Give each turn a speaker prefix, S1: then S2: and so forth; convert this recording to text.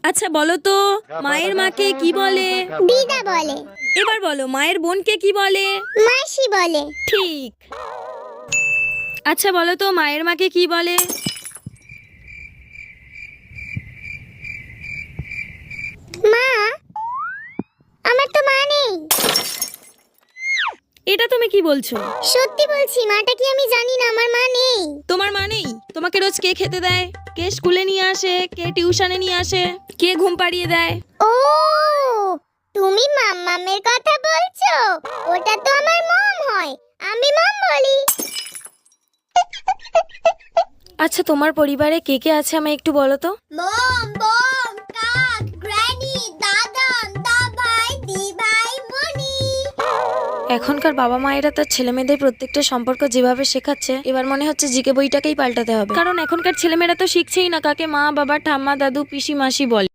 S1: আচ্ছা বলো তো, মায়ের মাকে কি বলে?
S2: দিদা বলে।
S1: এবার বলো, মায়ের বোনকে কি বলে?
S2: মাসি বলে।
S1: ঠিক। আচ্ছা বলো তো, মায়ের মাকে কি বলে?
S2: মা, আমার তো মা নেই।
S1: এটা তুমি কি বলছো?
S2: সত্যি বলছি, মাটা কি আমি জানি না, আমার মা নেই।
S1: তোমার মা নেই? তোমাকে রোজ কে খেতে দেয়? কে স্কুলে নিয়ে আসে? কে টিউশনে নিয়ে আসে? কে ঘুম পাড়িয়ে দেয়?
S2: ও, তুমি মাম্মামের কথা বলছো? ওটা তো আমার মম হয়, আমি মম বলি।
S1: আচ্ছা তোমার পরিবারে কে কে আছে আমায় একটু বলো তো।
S2: মম, বম, কাক, গ্র্যানি, দাদা, দাবাই, দিবাই, মনি।
S1: এখনকার বাবা মায়েরা তার ছেলে মেয়েদের প্রত্যেকটা সম্পর্ক যেভাবে শেখাচ্ছে, এবার মনে হচ্ছে জিকে বইটাকেই পাল্টাতে হবে। কারণ এখনকার ছেলেমেয়েরা তো শিখছেই না কাকে মা, বাবা, ঠাম্মা, দাদু, পিসি, মাসি বলে।